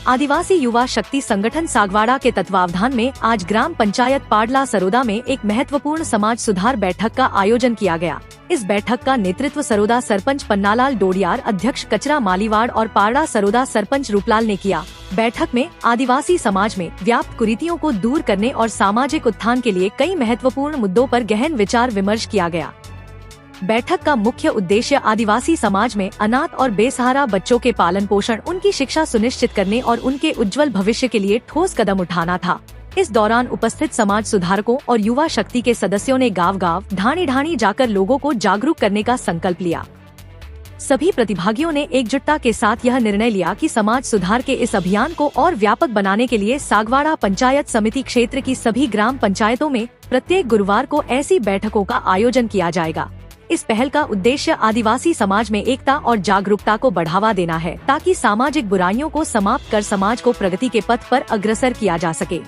आदिवासी युवा शक्ति संगठन सागवाड़ा के तत्वावधान में आज ग्राम पंचायत पाडला सरोदा में एक महत्वपूर्ण समाज सुधार बैठक का आयोजन किया गया। इस बैठक का नेतृत्व सरोदा सरपंच पन्नालाल डोडियार, अध्यक्ष कचरा मालीवाड़ और पाडला सरोदा सरपंच रूपलाल ने किया। बैठक में आदिवासी समाज में व्याप्त कुरीतियों को दूर करने और सामाजिक उत्थान के लिए कई महत्वपूर्ण मुद्दों पर गहन विचार विमर्श किया गया। बैठक का मुख्य उद्देश्य आदिवासी समाज में अनाथ और बेसहारा बच्चों के पालन पोषण, उनकी शिक्षा सुनिश्चित करने और उनके उज्जवल भविष्य के लिए ठोस कदम उठाना था। इस दौरान उपस्थित समाज सुधारकों और युवा शक्ति के सदस्यों ने गांव-गांव, ढाणी-ढाणी जाकर लोगों को जागरूक करने का संकल्प लिया। सभी प्रतिभागियों ने एकजुटता के साथ यह निर्णय लिया कि समाज सुधार के इस अभियान को और व्यापक बनाने के लिए सागवाड़ा पंचायत समिति क्षेत्र की सभी ग्राम पंचायतों में प्रत्येक गुरुवार को ऐसी बैठकों का आयोजन किया जाएगा। इस पहल का उद्देश्य आदिवासी समाज में एकता और जागरूकता को बढ़ावा देना है, ताकि सामाजिक बुराइयों को समाप्त कर समाज को प्रगति के पथ पर अग्रसर किया जा सके।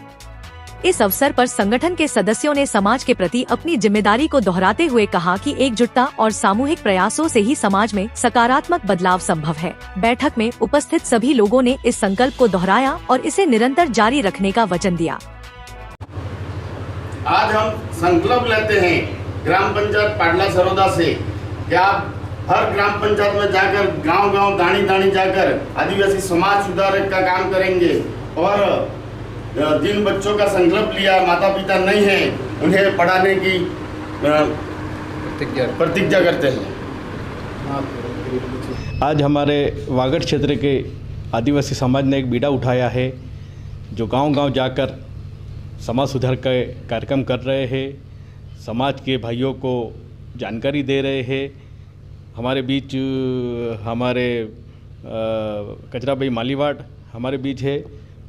इस अवसर पर संगठन के सदस्यों ने समाज के प्रति अपनी जिम्मेदारी को दोहराते हुए कहा कि एकजुटता और सामूहिक प्रयासों से ही समाज में सकारात्मक बदलाव संभव है। बैठक में उपस्थित सभी लोगों ने इस संकल्प को दोहराया और इसे निरंतर जारी रखने का वचन दिया। आज हम संकल्प लेते हैं ग्राम पंचायत पाडला सरोदा से कि आप हर ग्राम पंचायत में जाकर गांव-गांव, दानी-दानी जाकर आदिवासी समाज सुधार का काम करेंगे और जिन बच्चों का संकल्प लिया, माता पिता नहीं है, उन्हें पढ़ाने की प्रतिज्ञा करते हैं। आज हमारे वागड़ क्षेत्र के आदिवासी समाज ने एक बीड़ा उठाया है, जो गांव-गांव जाकर समाज सुधार का कार्यक्रम कर रहे हैं, समाज के भाइयों को जानकारी दे रहे हैं। हमारे बीच हमारे कचरा भाई मालीवाड़ हमारे बीच है,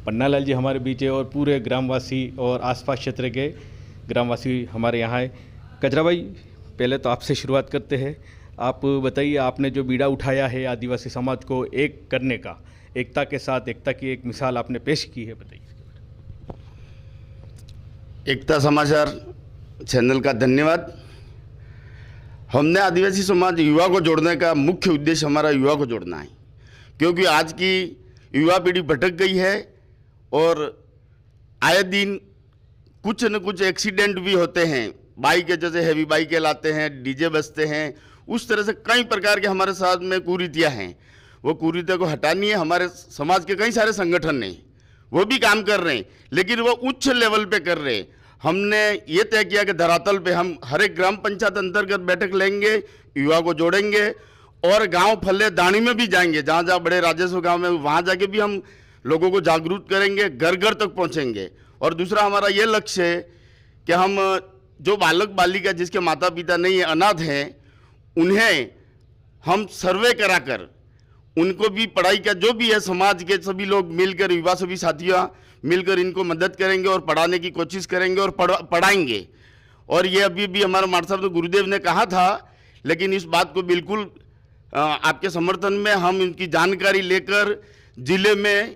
पन्नालाल जी हमारे बीच है और पूरे ग्रामवासी और आसपास क्षेत्र के ग्रामवासी हमारे यहाँ है। कचरा भाई, पहले तो आपसे शुरुआत करते हैं। आप बताइए, आपने जो बीड़ा उठाया है आदिवासी समाज को एक करने का, एकता के साथ एकता की एक मिसाल आपने पेश की है, बताइए। एकता समाचार चैनल का धन्यवाद। हमने आदिवासी समाज युवा को जोड़ने का मुख्य उद्देश्य हमारा युवा को जोड़ना है, क्योंकि आज की युवा पीढ़ी भटक गई है और आए दिन कुछ न कुछ एक्सीडेंट भी होते हैं। बाइक जैसे हैवी बाइकें लाते हैं, डीजे बजते हैं, उस तरह से कई प्रकार के हमारे साथ में कुरीतियाँ हैं। वो कुरीतियों को हटानी है। हमारे समाज के कई सारे संगठन हैं, वो भी काम कर रहे हैं, लेकिन वो उच्च लेवल पे कर रहे हैं। हमने ये तय किया कि धरातल पे हम हर एक ग्राम पंचायत अंतर्गत बैठक लेंगे, युवा को जोड़ेंगे और गांव फल्ले दानी में भी जाएंगे, जहाँ जहाँ बड़े राजस्व गांव में, वहाँ जाके भी हम लोगों को जागरूक करेंगे, घर घर तक पहुँचेंगे। और दूसरा हमारा ये लक्ष्य है कि हम जो बालक बालिका जिसके माता पिता नहीं है, अनाथ हैं, उन्हें हम सर्वे कराकर उनको भी पढ़ाई का जो भी है, समाज के सभी लोग मिलकर, युवा सभी साथियों मिलकर इनको मदद करेंगे और पढ़ाने की कोशिश करेंगे और पढ़ाएंगे। और ये अभी भी हमारे मार साहब तो गुरुदेव ने कहा था, लेकिन इस बात को बिल्कुल आपके समर्थन में हम इनकी जानकारी लेकर ज़िले में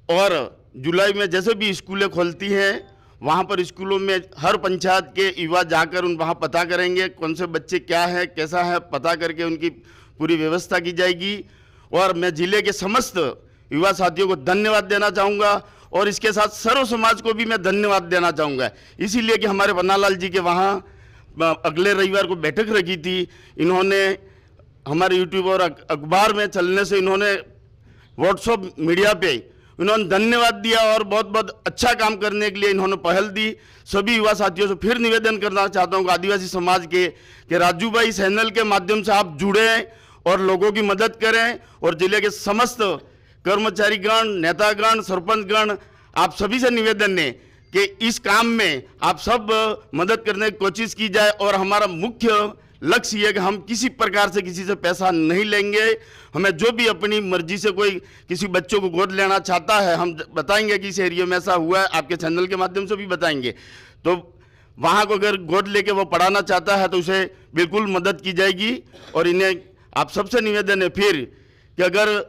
और जुलाई में जैसे भी स्कूलें खोलती हैं, वहाँ पर स्कूलों में हर पंचायत के युवा जाकर वहाँ पता करेंगे कौन से बच्चे क्या है, कैसा है, पता करके उनकी पूरी व्यवस्था की जाएगी। और मैं ज़िले के समस्त युवा साथियों को धन्यवाद देना चाहूँगा और इसके साथ सर्व समाज को भी मैं धन्यवाद देना चाहूँगा, इसीलिए कि हमारे पन्नालाल जी के वहाँ अगले रविवार को बैठक रखी थी। इन्होंने हमारे यूट्यूब और अखबार में चलने से, इन्होंने व्हाट्सएप मीडिया पे इन्होंने धन्यवाद दिया और बहुत बहुत अच्छा काम करने के लिए इन्होंने पहल दी। सभी युवा साथियों से फिर निवेदन करना चाहता हूँ कि आदिवासी समाज के कि राजू भाई चैनल के माध्यम से आप जुड़ें और लोगों की मदद करें और जिले के समस्त कर्मचारीगण, नेतागण, सरपंचगण, आप सभी से निवेदन है कि इस काम में आप सब मदद करने की कोशिश की जाए। और हमारा मुख्य लक्ष्य ये है कि हम किसी प्रकार से किसी से पैसा नहीं लेंगे। हमें जो भी अपनी मर्जी से कोई किसी बच्चों को गोद लेना चाहता है, हम बताएंगे कि इस एरिया में ऐसा हुआ है, आपके चैनल के माध्यम से भी बताएंगे। तो वहाँ को अगर गोद लेके वो पढ़ाना चाहता है तो उसे बिल्कुल मदद की जाएगी। और इन्हें आप सबसे निवेदन है फिर कि अगर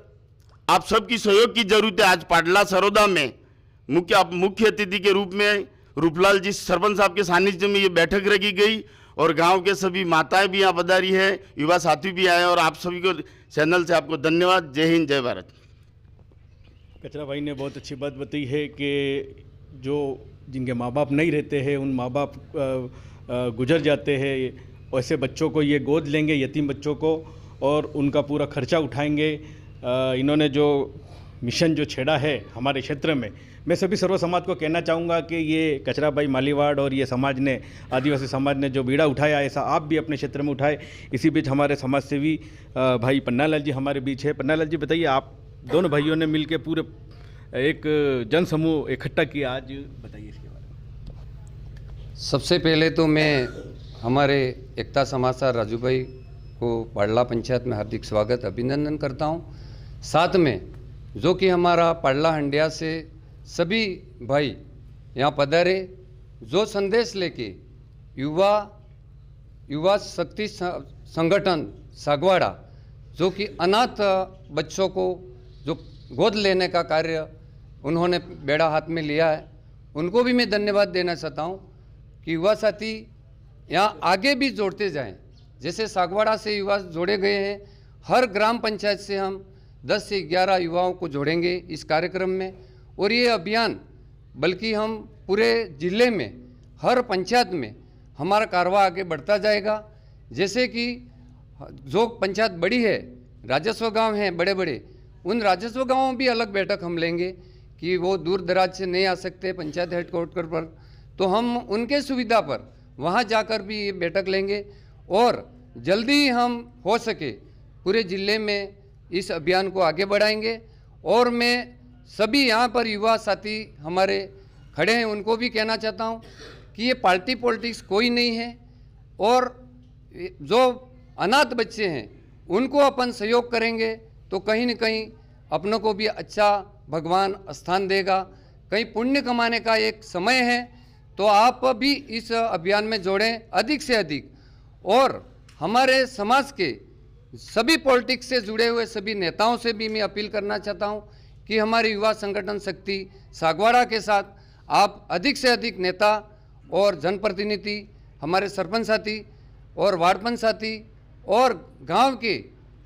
आप सबकी सहयोग की जरूरत है। आज पाडला सरोदा में मुख्य अतिथि के रूप में रूपलाल जी सरपंच साहब के सानिध्य में ये बैठक रखी गई और गांव के सभी माताएं भी यहाँ पधारी है, युवा साथी भी आए और आप सभी को चैनल से आपको धन्यवाद। जय हिंद, जय भारत। कचरा भाई ने बहुत अच्छी बात बताई है कि जो जिनके माँ बाप नहीं रहते हैं, उन माँ बाप गुजर जाते हैं, वैसे बच्चों को ये गोद लेंगे, यतीम बच्चों को, और उनका पूरा खर्चा उठाएंगे। इन्होंने जो मिशन जो छेड़ा है हमारे क्षेत्र में, मैं सभी सर्व समाज को कहना चाहूँगा कि ये कचरा भाई मालीवाड़ और ये समाज ने, आदिवासी समाज ने जो बीड़ा उठाया, ऐसा आप भी अपने क्षेत्र में उठाए। इसी बीच हमारे समाज सेवी भाई पन्नालाल जी हमारे बीच है। पन्नालाल जी, बताइए, आप दोनों भाइयों ने मिलकर पूरे एक जन समूह इकट्ठा किया, आज बताइए इसके बारे में। सबसे पहले तो मैं हमारे एकता समाचार राजू भाई को पाडला पंचायत में हार्दिक स्वागत अभिनंदन करता हूँ। साथ में जो कि हमारा पाडला हंडिया से सभी भाई यहाँ पधारे, जो संदेश लेके युवा शक्ति संगठन सागवाड़ा, जो कि अनाथ बच्चों को जो गोद लेने का कार्य उन्होंने बेड़ा हाथ में लिया है, उनको भी मैं धन्यवाद देना चाहता हूँ कि युवा साथी यहाँ आगे भी जोड़ते जाएं। जैसे सागवाड़ा से युवा जोड़े गए हैं, हर ग्राम पंचायत से हम 10 से 11 युवाओं को जोड़ेंगे इस कार्यक्रम में, और ये अभियान बल्कि हम पूरे जिले में हर पंचायत में हमारा कारवा आगे बढ़ता जाएगा। जैसे कि जो पंचायत बड़ी है, राजस्व गांव हैं बड़े बड़े, उन राजस्व गांवों में भी अलग बैठक हम लेंगे कि वो दूर दराज से नहीं आ सकते पंचायत हेडक्वार्टर पर, तो हम उनके सुविधा पर वहाँ जाकर भी ये बैठक लेंगे, और जल्दी ही हम हो सके पूरे ज़िले में इस अभियान को आगे बढ़ाएंगे। और मैं सभी यहाँ पर युवा साथी हमारे खड़े हैं, उनको भी कहना चाहता हूँ कि ये पार्टी पॉलिटिक्स कोई नहीं है, और जो अनाथ बच्चे हैं उनको अपन सहयोग करेंगे तो कहीं न कहीं अपनों को भी अच्छा भगवान स्थान देगा। कहीं पुण्य कमाने का एक समय है, तो आप भी इस अभियान में जोड़ें अधिक से अधिक। और हमारे समाज के सभी पॉलिटिक्स से जुड़े हुए सभी नेताओं से भी मैं अपील करना चाहता हूं कि हमारे युवा संगठन शक्ति सागवाड़ा के साथ आप अधिक से अधिक नेता और जनप्रतिनिधि, हमारे सरपंच साथी और वार्ड पंच साथी और गांव के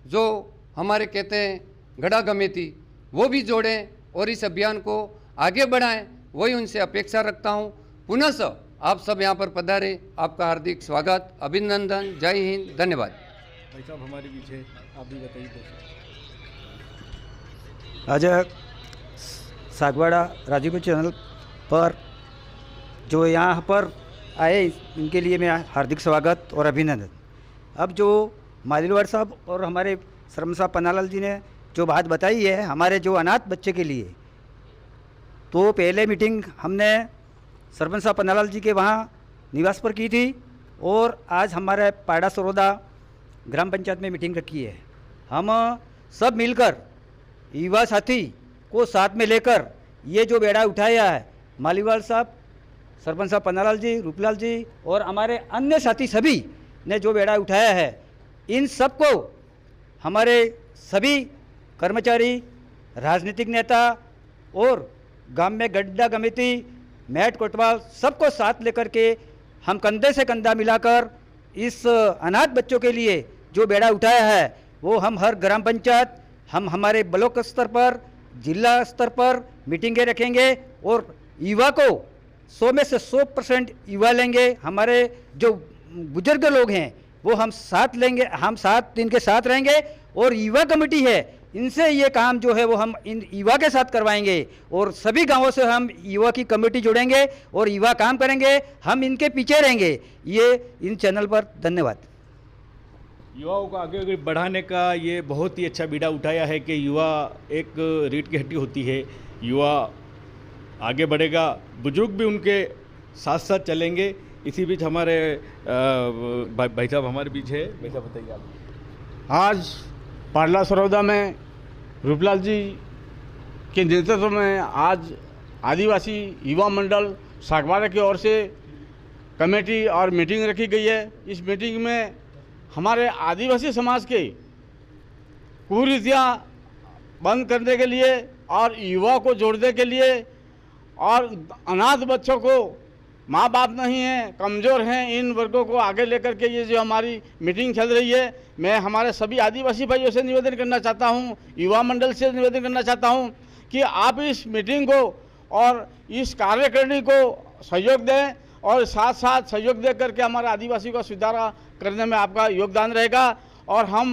जो हमारे कहते हैं गड़ा गमेती, वो भी जोड़ें और इस अभियान को आगे बढ़ाएं, वही उनसे अपेक्षा रखता हूं। पुनः आप सब यहाँ पर पधारे, आपका हार्दिक स्वागत, अभिनंदन, जय हिंद, धन्यवाद। भाई साहब हमारे बीच है, आप भी बताइए। आज सागवाड़ा राजीव चैनल पर जो यहाँ पर आए, इनके लिए मैं हार्दिक स्वागत और अभिनंदन। अब जो मालीवाड़ साहब और हमारे शर्मा साहब पन्नालाल जी ने जो बात बताई है हमारे जो अनाथ बच्चे के लिए, तो पहले मीटिंग हमने सरपंच साहब पन्नालाल जी के वहाँ निवास पर की थी, और आज हमारे पाडा सरोदा ग्राम पंचायत में मीटिंग रखी है। हम सब मिलकर युवा साथी को साथ में लेकर ये जो बेड़ा उठाया है, मालीवाल साहब, सरपंच साहब पन्नालाल जी, रूपलाल जी और हमारे अन्य साथी सभी ने जो बेड़ा उठाया है, इन सबको हमारे सभी कर्मचारी, राजनीतिक नेता और गांव में गड्ढा कमेटी, मैट कोटवाल, सबको साथ लेकर के हम कंधे से कंधा मिलाकर इस अनाथ बच्चों के लिए जो बेड़ा उठाया है, वो हम हर ग्राम पंचायत, हम हमारे ब्लॉक स्तर पर, जिला स्तर पर मीटिंगें रखेंगे और युवा को 100 में से 100% युवा लेंगे। हमारे जो बुजुर्ग लोग हैं वो हम साथ लेंगे, हम साथ इनके साथ रहेंगे, और युवा कमेटी है, इनसे ये काम जो है वो हम इन युवा के साथ करवाएंगे, और सभी गांवों से हम युवा की कमेटी जोड़ेंगे और युवा काम करेंगे, हम इनके पीछे रहेंगे। ये इन चैनल पर धन्यवाद। युवाओं को आगे बढ़ाने का ये बहुत ही अच्छा बीड़ा उठाया है कि युवा एक रीढ़ की हड्डी होती है, युवा आगे बढ़ेगा, बुजुर्ग भी उनके साथ साथ चलेंगे। इसी बीच हमारे भाई साहब हमारे बीच है, भाई साहब बताइए आप। आज पाडला सरोदा में रूपलाल जी के नेतृत्व में आज आदिवासी युवा मंडल सागवाड़ा की ओर से कमेटी और मीटिंग रखी गई है। इस मीटिंग में हमारे आदिवासी समाज के कुरीतियाँ बंद करने के लिए और युवा को जोड़ने के लिए, और अनाथ बच्चों को माँ बाप नहीं हैं, कमज़ोर हैं, इन वर्गों को आगे लेकर के ये जो हमारी मीटिंग चल रही है, मैं हमारे सभी आदिवासी भाइयों से निवेदन करना चाहता हूँ, युवा मंडल से निवेदन करना चाहता हूँ कि आप इस मीटिंग को और इस कार्यकारिणी को सहयोग दें और साथ साथ सहयोग दे करके हमारे आदिवासी को सुधार करने में आपका योगदान रहेगा। और हम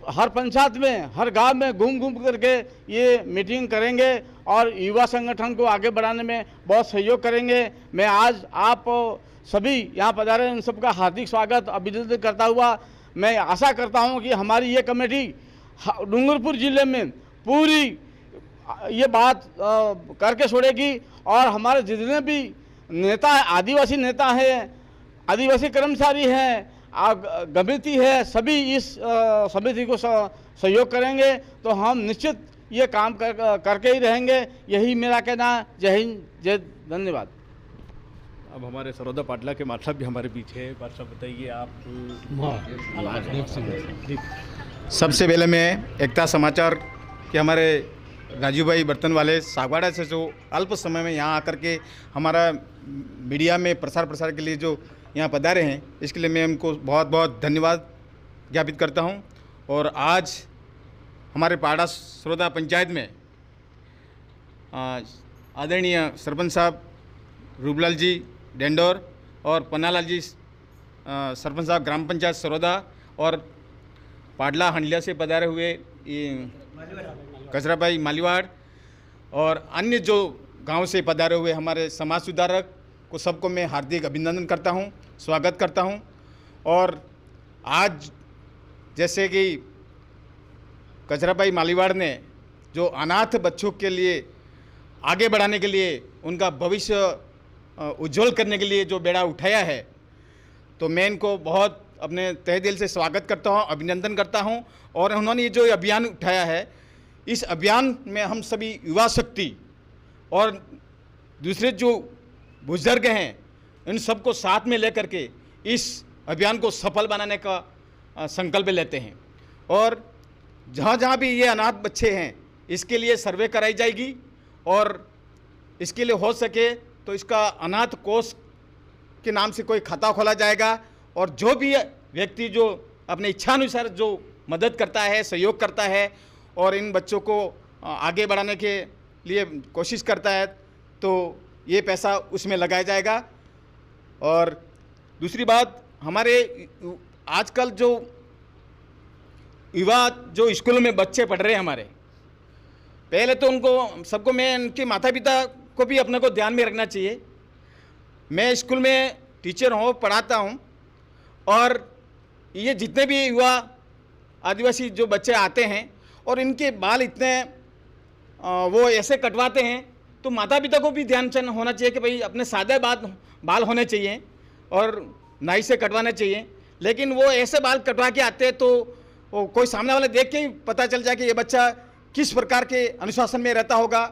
हर पंचायत में, हर गांव में घूम घूम करके ये मीटिंग करेंगे और युवा संगठन को आगे बढ़ाने में बहुत सहयोग करेंगे। मैं आज आप सभी यहाँ पधारे इन सबका हार्दिक स्वागत अभिनंदन करता हुआ मैं आशा करता हूँ कि हमारी ये कमेटी डूंगरपुर जिले में पूरी ये बात करके छोड़ेगी और हमारे जितने भी नेता आदिवासी नेता हैं, आदिवासी कर्मचारी हैं, समिति है, सभी इस समिति को सहयोग करेंगे तो हम निश्चित ये काम करके ही रहेंगे। यही मेरा कहना है। जय हिंद, जय धन्यवाद। अब हमारे सरोदा पाटला के माता भी हमारे बीच है। बादशाह बताइए आप। सबसे पहले मैं एकता समाचार के हमारे राजू भाई बर्तन वाले सागवाड़ा से जो अल्प समय में यहाँ आकर के हमारा मीडिया में प्रसार के लिए जो यहाँ पधारे हैं, इसके लिए मैं उनको बहुत बहुत धन्यवाद ज्ञापित करता हूँ। और आज हमारे पाड़ा सरोदा पंचायत में आदरणीय सरपंच साहब रूपलाल जी डेंडोर और पन्नालाल जी सरपंच साहब ग्राम पंचायत सरोदा और पाडला हंडलिया से पधारे हुए कचरा भाई मालीवाड़ और अन्य जो गांव से पधारे हुए हमारे समाज सुधारक को सबको मैं हार्दिक अभिनंदन करता हूं, स्वागत करता हूं। और आज जैसे कि कचरा भाई मालीवाड़ ने जो अनाथ बच्चों के लिए आगे बढ़ाने के लिए उनका भविष्य उज्जवल करने के लिए जो बेड़ा उठाया है, तो मैं इनको बहुत अपने तहे दिल से स्वागत करता हूं, अभिनंदन करता हूं। और उन्होंने ये जो अभियान उठाया है, इस अभियान में हम सभी युवा शक्ति और दूसरे जो बुजुर्ग हैं, इन सबको साथ में लेकर के इस अभियान को सफल बनाने का संकल्प लेते हैं। और जहाँ जहाँ भी ये अनाथ बच्चे हैं, इसके लिए सर्वे कराई जाएगी और इसके लिए हो सके तो इसका अनाथ कोष के नाम से कोई खाता खोला जाएगा। और जो भी व्यक्ति जो अपने इच्छानुसार जो मदद करता है, सहयोग करता है और इन बच्चों को आगे बढ़ाने के लिए कोशिश करता है, तो ये पैसा उसमें लगाया जाएगा। और दूसरी बात, हमारे आजकल जो युवा जो स्कूलों में बच्चे पढ़ रहे हैं हमारे, पहले तो उनको सबको मैं उनके माता पिता को भी अपने को ध्यान में रखना चाहिए। मैं स्कूल में टीचर हूँ, पढ़ाता हूँ, और ये जितने भी युवा आदिवासी जो बच्चे आते हैं और इनके बाल इतने वो ऐसे कटवाते हैं, तो माता पिता को भी ध्यान होना चाहिए कि भाई अपने सादे बाल होने चाहिए और नाई से कटवाना चाहिए। लेकिन वो ऐसे बाल कटवा के आते हैं तो वो कोई सामने वाले देख के ही पता चल जाए कि ये बच्चा किस प्रकार के अनुशासन में रहता होगा।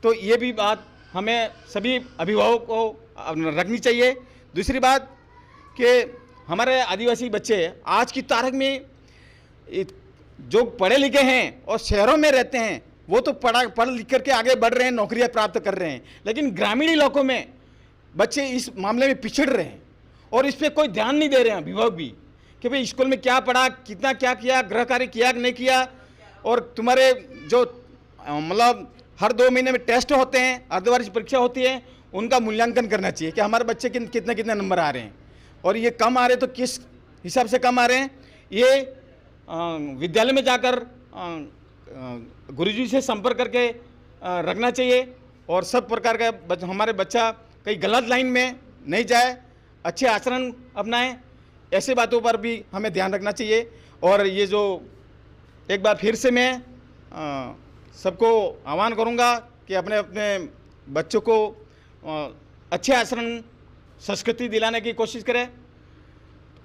तो ये भी बात हमें सभी अभिभावकों को रखनी चाहिए। दूसरी बात कि हमारे आदिवासी बच्चे आज की तारीख में जो पढ़े लिखे हैं और शहरों में रहते हैं, वो तो पढ़ लिख करके आगे बढ़ रहे हैं, नौकरियां प्राप्त कर रहे हैं, लेकिन ग्रामीण इलाकों में बच्चे इस मामले में पिछड़ रहे हैं और इस पर कोई ध्यान नहीं दे रहे हैं अभिभावक भी कि भाई स्कूल में क्या पढ़ा, कितना क्या किया, गृह कार्य किया कि नहीं किया। और तुम्हारे जो मतलब हर 2 महीने में टेस्ट होते हैं, अर्धवार्षिक परीक्षा होती है, उनका मूल्यांकन करना चाहिए कि हमारे बच्चे कितने कितने नंबर आ रहे हैं और ये कम आ रहे तो किस हिसाब से कम आ रहे हैं। ये विद्यालय में जाकर गुरुजी से संपर्क करके रखना चाहिए और सब प्रकार का हमारे बच्चा कहीं गलत लाइन में नहीं जाए, अच्छे आचरण अपनाएं, ऐसे बातों पर भी हमें ध्यान रखना चाहिए। और ये जो एक बार फिर से मैं सबको आह्वान करूंगा कि अपने अपने बच्चों को अच्छे आचरण संस्कृति दिलाने की कोशिश करें।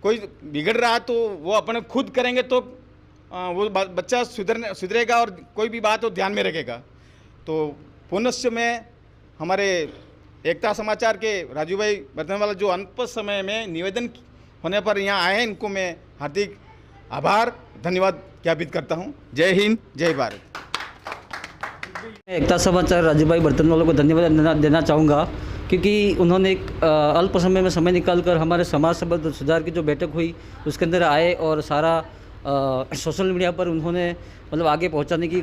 कोई बिगड़ रहा तो वो अपने खुद करेंगे तो वो बच्चा सुधरेगा और कोई भी बात वो ध्यान में रखेगा। तो पुनश्च में हमारे एकता समाचार के राजू भाई बर्तन वाला जो अल्प समय में निवेदन होने पर यहाँ आए हैं, इनको मैं हार्दिक आभार धन्यवाद ज्ञापित करता हूँ। जय हिंद, जय भारत। एकता समाचार राजू भाई बर्तन वालों को धन्यवाद देना चाहूँगा, क्योंकि उन्होंने एक अल्प समय में समय निकालकर हमारे समाज संबंध सुधार की जो बैठक हुई उसके अंदर आए और सारा सोशल मीडिया पर उन्होंने मतलब आगे पहुंचाने की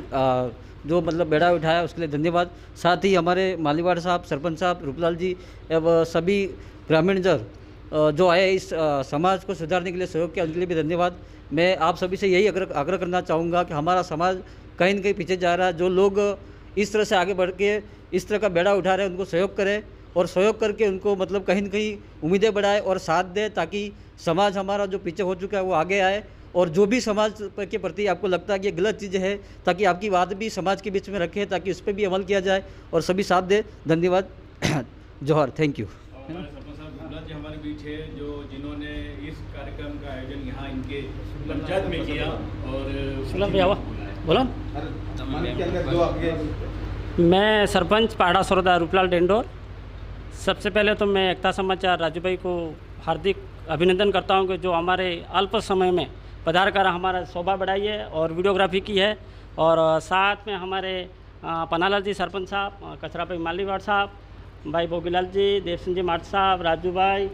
जो मतलब बेड़ा उठाया उसके लिए धन्यवाद। साथ ही हमारे मालीवाड़ साहब, सरपंच साहब, रूपलाल जी एवं सभी ग्रामीण जन जो आए इस समाज को सुधारने के लिए सहयोग किया, उनके लिए भी धन्यवाद। मैं आप सभी से यही आग्रह करना चाहूँगा कि हमारा समाज कहीं न कहीं पीछे जा रहा है। जो लोग इस तरह से आगे बढ़ के इस तरह का बेड़ा उठा रहे हैं उनको सहयोग करें और सहयोग करके उनको मतलब कहीं न कहीं उम्मीदें बढ़ाए और साथ दे, ताकि समाज हमारा जो पीछे हो चुका है वो आगे आए। और जो भी समाज के प्रति आपको लगता है कि ये गलत चीज़ें है, ताकि आपकी बात भी समाज के बीच में रखें, ताकि उस पर भी अमल किया जाए और सभी साथ दे। धन्यवाद। जोहर, थैंक यू। जी हमारे बीच है जो जिन्होंने इस कार्यक्रम का आयोजन यहाँ इनके पंचायत में किया और बोला मैं सरपंच पाड़ा सरोदा रूपलाल डेंडोर। सबसे पहले तो मैं एकता समाचार राजू भाई को हार्दिक अभिनंदन करता हूँ कि जो हमारे अल्प समय में पधार कर हमारा शोभा बढ़ाई है और वीडियोग्राफी की है। और साथ में हमारे पन्नालाल जी सरपंच साहब, कचरा भाई मालीवाड़ साहब, भाई भोगीलाल जी, देव सिंह जी माट साहब, राजू भाई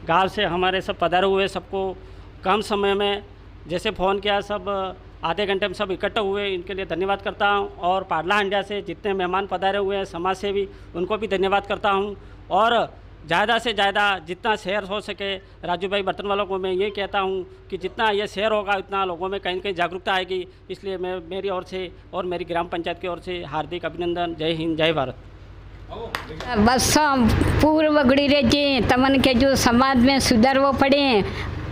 गाँव से हमारे सब पधारे हुए, सबको कम समय में जैसे फ़ोन किया सब आधे घंटे में सब इकट्ठे हुए, इनके लिए धन्यवाद करता हूं। और पाडला हंडिया से जितने मेहमान पधारे हुए हैं समाज सेवी, उनको भी धन्यवाद करता हूं। और ज़्यादा से ज़्यादा जितना शेयर हो सके राजू भाई बर्तन वालों को मैं ये कहता हूं कि जितना ये शेयर होगा उतना लोगों में कहीं न कहीं जागरूकता आएगी। इसलिए मैं मेरी ओर से और मेरी ग्राम पंचायत की ओर से हार्दिक अभिनंदन। जय हिंद, जय भारत। बस पूर्व गड़ी रे जे तमन के जो समाज में सुधारवो पड़े,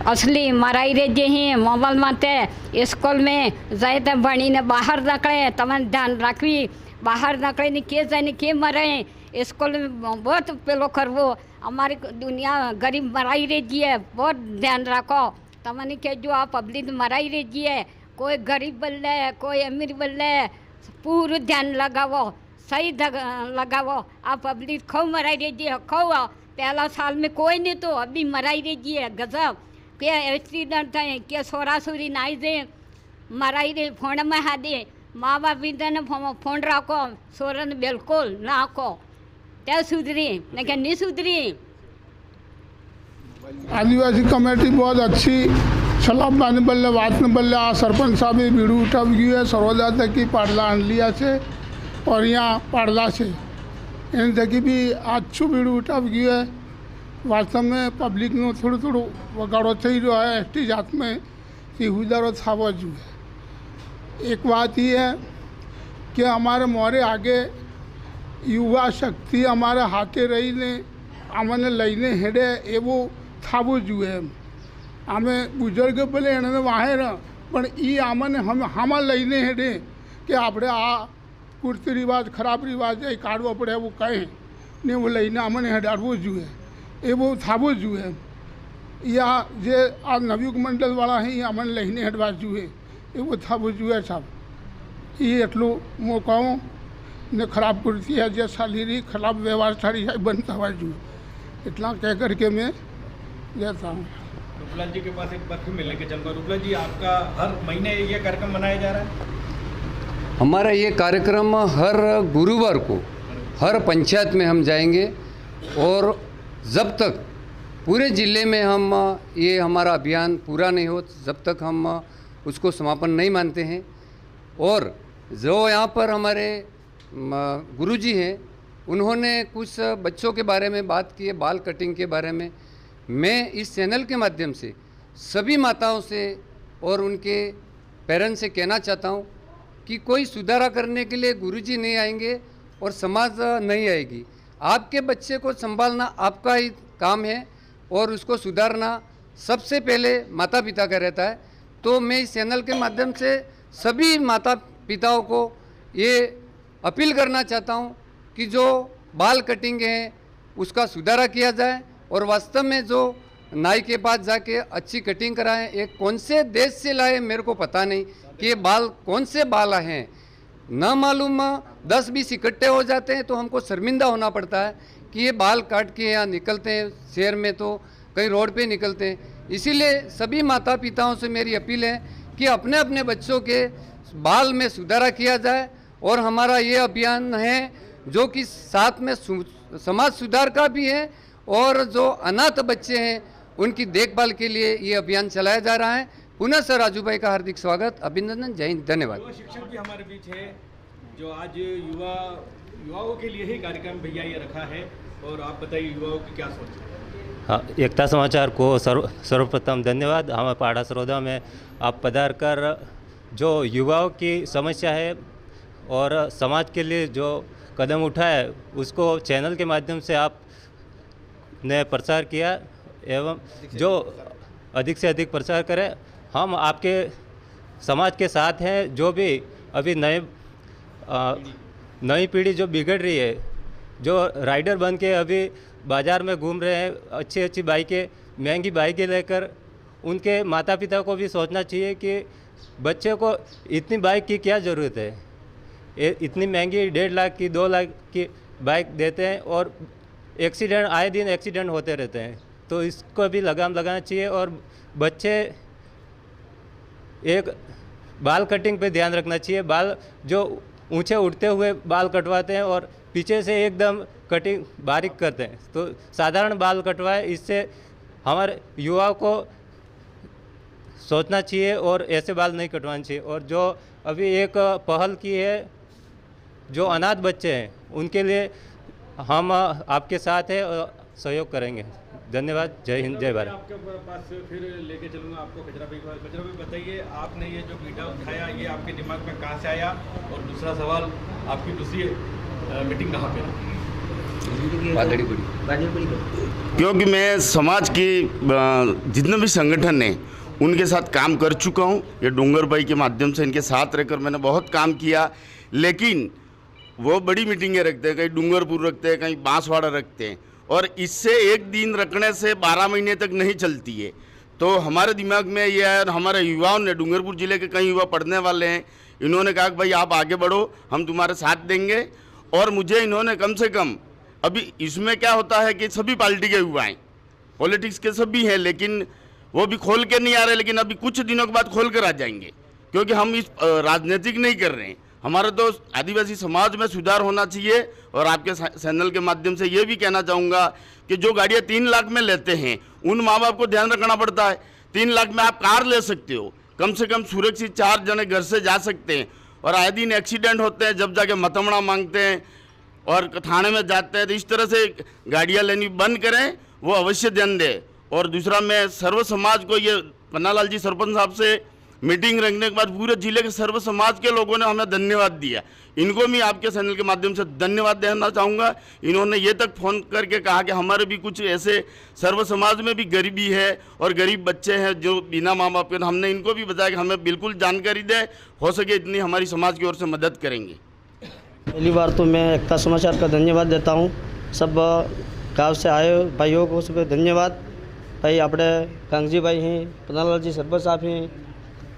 असली मराई रे जे हैं मोबाइल माते स्कूल में जाए तो भणी ने बाहर निकले, तमन ध्यान रखवी, बाहर निकले नहीं के जाए के मरे, स्कूल में बहुत पेलो करवो। हमारी दुनिया गरीब मराई रे जी है, बहुत ध्यान रखो। तमन के जो आप पब्लिक मराई रे जी है, कोई गरीब बल्ले कोई अमीर बल्ले, पूरा ध्यान लगावो, सही लगावो। आप पब्लिक खो मराई रे जी है, खो पहला साल में कोई नहीं तो अभी मराई रे जी है। गजब के एक्सीडेंट थे, के सोरा सोरी नाई दे मराई रे फोन में हा दे, माँ बाप भी ने फोन रखो, सोरन बिल्कुल ना को त्या सुधरी नहीं सुधरी। आदिवासी कमेटी बहुत अच्छी सलाह पाने बल्ले बात न बल्ले आ सरपंच साहब भी वीडियो उठा गई है सरोजा तक की पाडला अंडलिया से और यहाँ पाडला से इन तक भी अच्छू वीडियो उठा गई है। वास्तव में पब्लिक ने थोड़ा थोड़ा वगाड़ो थी रहा है एसटी जात में कि उधर था वजू है। एक बात ये है कि हमारे मोरे आगे युवा शक्ति हमारे हाथे रही ने आमने लईने हेडे एवो थाबो जुए हमें बुजुर्ग बोले एने वाहेर पण ई आमने हम लईने हेडे कि आपणे आ कुर्ती रिवाज खराब रिवाज ए काढवो पड़े वो कहे ने वो लईने आमने हेडाड़वो जुए एवो थाबो जुए या जे आ नवयुग मंडल वाला है आमने लईने हेडवा जुए एवो थाबो जुए साहब। ये एटलू मो कहूँ ने खराब कुर्ती है जे साली खराब व्यवहार सारी है बनता हुआ जुए इतना कह करके मैं देता हूँ। रूपलाल जी के पास एक बार फिर मिलने के चलूँगा। रूपलाल जी आपका हर महीने ये कार्यक्रम मनाया जा रहा है? हमारा ये कार्यक्रम हर गुरुवार को हर पंचायत में हम जाएंगे और जब तक पूरे ज़िले में हम ये हमारा अभियान पूरा नहीं हो जब तक हम उसको समापन नहीं मानते हैं। और जो यहाँ पर हमारे गुरुजी हैं उन्होंने कुछ बच्चों के बारे में बात की है, बाल कटिंग के बारे में। मैं इस चैनल के माध्यम से सभी माताओं से और उनके पेरेंट्स से कहना चाहता हूँ कि कोई सुधारा करने के लिए गुरुजी नहीं आएंगे और समाज नहीं आएगी। आपके बच्चे को संभालना आपका ही काम है और उसको सुधारना सबसे पहले माता पिता का रहता है। तो मैं इस चैनल के माध्यम से सभी माता पिताओं को ये अपील करना चाहता हूँ कि जो बाल कटिंग है उसका सुधारा किया जाए और वास्तव में जो नाई के पास जाके अच्छी कटिंग कराएं। एक कौन से देश से लाए मेरे को पता नहीं कि ये बाल कौन से बाल हैं, न मालूम 10-20 इकट्ठे हो जाते हैं तो हमको शर्मिंदा होना पड़ता है कि ये बाल काट के यहाँ निकलते हैं। शहर में तो कई रोड पे निकलते हैं। इसीलिए सभी माता पिताओं से मेरी अपील है कि अपने अपने बच्चों के बाल में सुधारा किया जाए। और हमारा ये अभियान है जो कि साथ में समाज सुधार का भी है और जो अनाथ बच्चे हैं उनकी देखभाल के लिए ये अभियान चलाया जा रहा है। पुनः सर राजू भाई का हार्दिक स्वागत, अभिनंदन, जय हिंद, धन्यवाद। शिक्षक भी हमारे बीच है, जो आज युवाओं के लिए ही कार्यक्रम भैया ये रखा है, और आप बताइए युवाओं की क्या सोच है? हाँ, एकता समाचार को सर्वप्रथम धन्यवाद। हमें पाड़ा सरोदा में आप पधार कर जो युवाओं की समस्या है और समाज के लिए जो कदम उठाए उसको चैनल के माध्यम से आपने प्रचार किया, एवं जो अधिक से अधिक प्रचार करें। हम आपके समाज के साथ हैं। जो भी अभी नई पीढ़ी जो बिगड़ रही है, जो राइडर बन के अभी बाज़ार में घूम रहे हैं, अच्छी अच्छी बाइकें, महंगी बाइकें लेकर, उनके माता पिता को भी सोचना चाहिए कि बच्चे को इतनी बाइक की क्या ज़रूरत है। इतनी महंगी 1.5 लाख की 2 लाख की बाइक देते हैं और एक्सीडेंट, आए दिन एक्सीडेंट होते रहते हैं। तो इसको भी लगाम लगाना चाहिए। और बच्चे एक बाल कटिंग पे ध्यान रखना चाहिए। बाल जो ऊंचे उठते हुए बाल कटवाते हैं और पीछे से एकदम कटिंग बारीक करते हैं, तो साधारण बाल कटवाए। इससे हमारे युवाओं को सोचना चाहिए और ऐसे बाल नहीं कटवाने चाहिए। और जो अभी एक पहल की है, जो अनाथ बच्चे हैं उनके लिए हम आपके साथ हैं और सहयोग करेंगे। धन्यवाद। जय हिंद, जय भारत। आपके पास फिर लेके चलूँगा आपको कचरा भाई। बताइए, आपने ये जो बीड़ा उठाया ये आपके दिमाग में कहाँ से आया? और दूसरा सवाल, आपकी दूसरी मीटिंग कहाँ पे? क्योंकि मैं समाज की जितने भी संगठन हैं उनके साथ काम कर चुका हूँ। ये डोंगर भाई के माध्यम से इनके साथ रहकर मैंने बहुत काम किया। लेकिन वो बड़ी मीटिंगें रखते हैं, कहीं डूंगरपुर रखते हैं, कहीं बांसवाड़ा रखते हैं, और इससे एक दिन रखने से 12 महीने तक नहीं चलती है। तो हमारे दिमाग में ये है, और हमारे युवाओं ने, डूंगरपुर ज़िले के कई युवा पढ़ने वाले हैं, इन्होंने कहा कि भाई आप आगे बढ़ो, हम तुम्हारे साथ देंगे। और मुझे इन्होंने कम से कम, अभी इसमें क्या होता है कि सभी पार्टी के युवा हैं, पॉलिटिक्स के सभी हैं, लेकिन वो भी खोल के नहीं आ रहे। लेकिन अभी कुछ दिनों के बाद खोल कर आ जाएंगे, क्योंकि हम इस राजनीतिक नहीं कर रहे हैं। हमारे तो आदिवासी समाज में सुधार होना चाहिए। और आपके चैनल के माध्यम से ये भी कहना चाहूँगा कि जो गाड़ियाँ 3 लाख में लेते हैं, उन माँ बाप को ध्यान रखना पड़ता है। 3 लाख में आप कार ले सकते हो, कम से कम सुरक्षित 4 जने घर से जा सकते हैं। और आए दिन एक्सीडेंट होते हैं, जब जाके मतमड़ा मांगते हैं और थाने में जाते हैं। तो इस तरह से गाड़ियाँ लेनी बंद करें, वो अवश्य ध्यान दें। और दूसरा, मैं सर्व समाज को, ये पन्नालाल जी सरपंच साहब से मीटिंग रखने के बाद पूरे जिले के सर्व समाज के लोगों ने हमें धन्यवाद दिया। इनको भी आपके चैनल के माध्यम से धन्यवाद देना चाहूँगा। इन्होंने ये तक फ़ोन करके कहा कि हमारे भी कुछ ऐसे सर्व समाज में भी गरीबी है और गरीब बच्चे हैं जो बिना माँ बाप के। हमने इनको भी बताया कि हमें बिल्कुल जानकारी दे, हो सके इतनी हमारी समाज की ओर से मदद करेंगे। पहली बार तो मैं एकता समाचार का धन्यवाद देता हूँ। सब गाँव से आए भाइयों को सब धन्यवाद। भाई अपने कांगजी भाई हैं, पन्नालाल जी सरपंच साहब हैं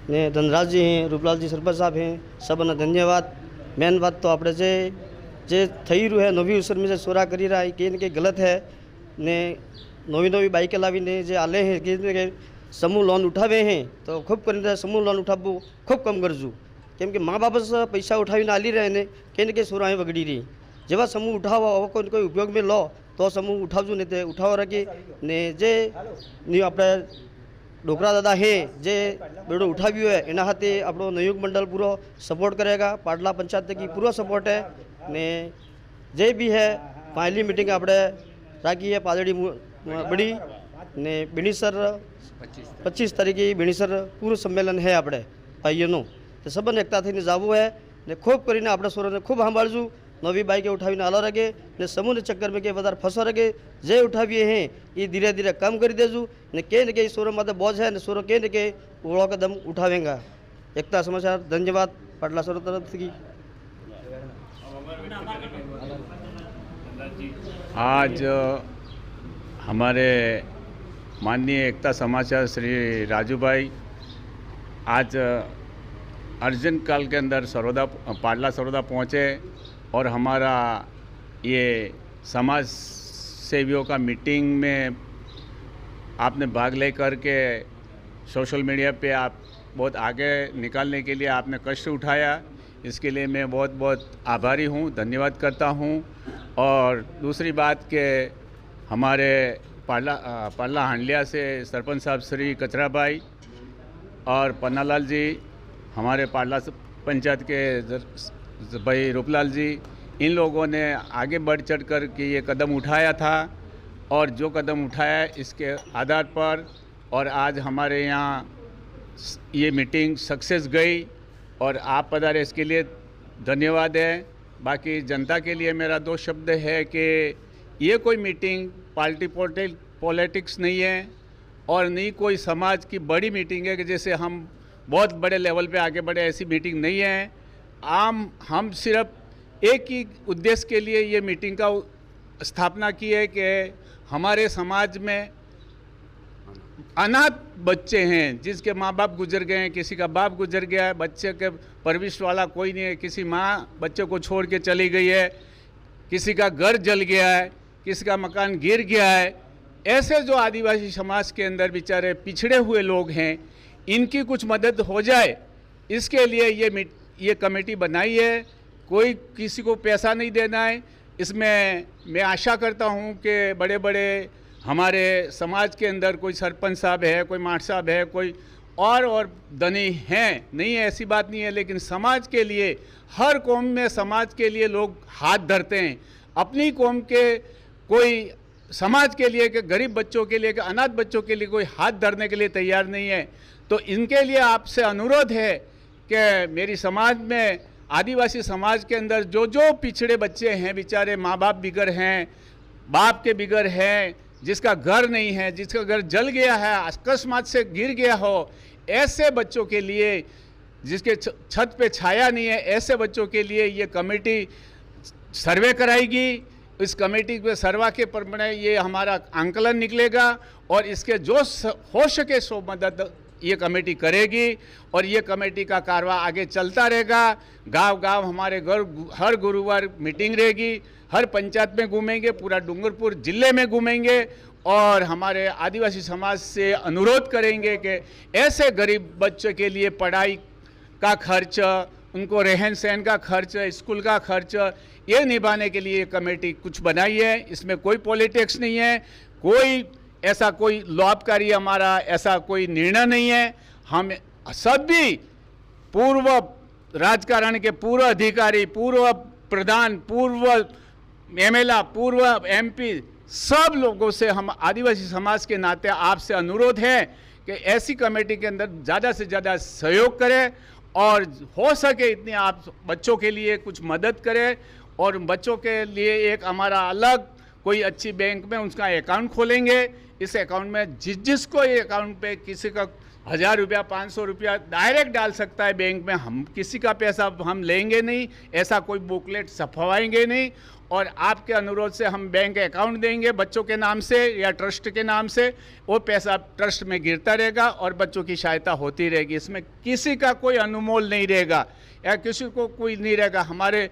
ने, धनराज जी हैं, रूपलाल जी सरपंच साहब हैं, सबने धन्यवाद। मेन बात तो આપણે જે થઈ રહ્યું है નવી ઉસર में જે સોરા કરી રહ્યા है કે ગલત है ને નવી બાઇકે લાવીને જે આલે है કે समूह लोन उठावे हैं, तो खूब કરીને समूह लोन उठावવું खूब कम करजू। કેમ કે મા બાપ જ પૈસા ઉઠાવીને આલી રહે ને કે સોરા વગડી રહી। જેવા સમૂહ ઉઠાવો કોઈ ઉપયોગ में લો તો સમૂહ ઉઠાવજો ને તે ઉઠાવો રાખી ને જે આપણે डोकरा दादा है जे बेड़ो उठाव्यो है एना हाथे अपनो नवयुग मंडल पूरा सपोर्ट करेगा। पाडला पंचायत की पूरा सपोर्ट है ने जे भी है पहली मीटिंग आपणे राखी है पादड़ी बड़ी ने बीणीसर 25 तारीखे बीणीसर पूरा सम्मेलन है आपणे भाईओं। तो सबने एकता थईने जावुं है ने खूब करीने आपणे सोराने खूब सांभाळजू। नवी बाइकें उठावीने आलो रहे ने समूह के चक्कर में के वधारे फसो रहे। जे उठावीए हैं ये धीरे धीरे कम कर देजू ने के सोरो माथे बोझ है ने सोरो के ओळो कदम उठावेगा। एकता समाचार धन्यवाद पाटला सोरो तरफ की। आज हमारे माननीय एकता समाचार श्री राजू भाई आज अर्जेंट काल के अंदर सरोदा पाडला सरोदा पहुँचे और हमारा ये समाज सेवियों का मीटिंग में आपने भाग ले कर के सोशल मीडिया पे आप बहुत आगे निकालने के लिए आपने कष्ट उठाया। इसके लिए मैं बहुत बहुत आभारी हूँ, धन्यवाद करता हूँ। और दूसरी बात के हमारे पाडला हांडलिया से सरपंच साहब श्री कचरा भाई और पन्नालाल जी, हमारे पाडला पंचायत के भाई रूपलाल जी, इन लोगों ने आगे बढ़ चढ़ कर के ये कदम उठाया था और जो कदम उठाया इसके आधार पर और आज हमारे यहाँ ये मीटिंग सक्सेस गई और आप पधारे, इसके लिए धन्यवाद है। बाकी जनता के लिए मेरा 2 शब्द है कि ये कोई मीटिंग पार्टी पॉलिटिक्स नहीं है और नहीं कोई समाज की बड़ी मीटिंग है कि जैसे हम बहुत बड़े लेवल पे आगे बढ़े, ऐसी मीटिंग नहीं है। हम सिर्फ एक ही उद्देश्य के लिए ये मीटिंग का स्थापना की है कि हमारे समाज में अनाथ बच्चे हैं जिसके माँ बाप गुजर गए हैं, किसी का बाप गुजर गया है, बच्चे के परवरिश वाला कोई नहीं है, किसी माँ बच्चे को छोड़ के चली गई है, किसी का घर जल गया है, किसी का मकान गिर गया है। ऐसे जो आदिवासी समाज के अंदर बेचारे पिछड़े हुए लोग हैं, इनकी कुछ मदद हो जाए, इसके लिए ये कमेटी बनाई है। कोई किसी को पैसा नहीं देना है। इसमें मैं आशा करता हूँ कि बड़े बड़े हमारे समाज के अंदर कोई सरपंच साहब है, कोई माठ साहब है, कोई और धनी हैं, नहीं है ऐसी बात नहीं है, लेकिन समाज के लिए, हर कौम में समाज के लिए लोग हाथ धरते हैं। अपनी कौम के कोई समाज के लिए, कि गरीब बच्चों के लिए, कि अनाथ बच्चों के लिए कोई हाथ धरने के लिए तैयार नहीं है। तो इनके लिए आपसे अनुरोध है कि मेरी समाज में, आदिवासी समाज के अंदर जो जो पिछड़े बच्चे हैं, बेचारे माँ बाप बिगड़ हैं, बाप के बिगड़ हैं, जिसका घर नहीं है, जिसका घर जल गया है, अकस्मात से गिर गया हो, ऐसे बच्चों के लिए, जिसके छत पे छाया नहीं है, ऐसे बच्चों के लिए ये कमेटी सर्वे कराएगी। इस कमेटी के सर्वा के परमाने ये हमारा आंकलन निकलेगा और इसके जो हो सके सो मदद ये कमेटी करेगी और ये कमेटी का कारवा आगे चलता रहेगा। गांव-गांव हमारे हर गुरुवार मीटिंग रहेगी, हर पंचायत में घूमेंगे, पूरा डूंगरपुर जिले में घूमेंगे और हमारे आदिवासी समाज से अनुरोध करेंगे कि ऐसे गरीब बच्चों के लिए पढ़ाई का खर्च, उनको रहन सहन का खर्च, स्कूल का खर्च, ये निभाने के लिए कमेटी कुछ बनाई है। इसमें कोई पॉलिटिक्स नहीं है, कोई ऐसा कोई लाभकारी हमारा ऐसा कोई निर्णय नहीं है। हम सभी पूर्व राजकारण के पूर्व अधिकारी, पूर्व प्रधान, पूर्व एमएलए, पूर्व एमपी, सब लोगों से हम आदिवासी समाज के नाते आपसे अनुरोध है कि ऐसी कमेटी के अंदर ज़्यादा से ज़्यादा सहयोग करें और हो सके इतनी आप बच्चों के लिए कुछ मदद करें और बच्चों के लिए एक हमारा अलग कोई अच्छी बैंक में उसका अकाउंट खोलेंगे। इस अकाउंट में जिसको ये अकाउंट पे किसी का 1000 रुपया, 500 रुपया डायरेक्ट डाल सकता है बैंक में। हम किसी का पैसा हम लेंगे नहीं, ऐसा कोई बुकलेट छपवाएंगे नहीं और आपके अनुरोध से हम बैंक अकाउंट देंगे बच्चों के नाम से या ट्रस्ट के नाम से। वो पैसा ट्रस्ट में गिरता रहेगा और बच्चों की सहायता होती रहेगी। इसमें किसी का कोई अनुमोल नहीं रहेगा या किसी को कोई नहीं रहेगा। हमारे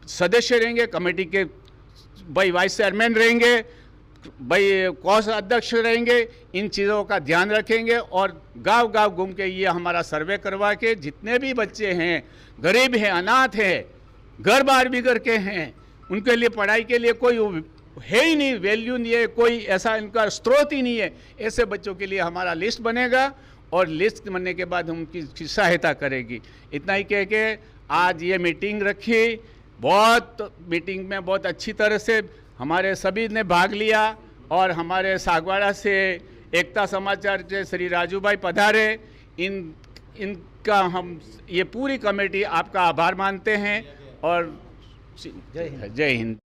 सदस्य रहेंगे, कमेटी के भाई वाइस चेयरमैन रहेंगे, भाई कोष अध्यक्ष रहेंगे, इन चीज़ों का ध्यान रखेंगे और गांव-गांव घूम के ये हमारा सर्वे करवा के जितने भी बच्चे हैं, गरीब हैं, अनाथ हैं, घर बार बिगड़ के हैं, उनके लिए पढ़ाई के लिए कोई है ही नहीं, वैल्यू नहीं है, कोई ऐसा इनका स्रोत ही नहीं है, ऐसे बच्चों के लिए हमारा लिस्ट बनेगा और लिस्ट बनने के बाद हम उनकी सहायता करेगी। इतना ही कह के आज ये मीटिंग रखी, बहुत मीटिंग में बहुत अच्छी तरह से हमारे सभी ने भाग लिया और हमारे सागवाड़ा से एकता समाचार के श्री राजू भाई पधारे। इनका हम ये पूरी कमेटी आपका आभार मानते हैं और जय हिंद।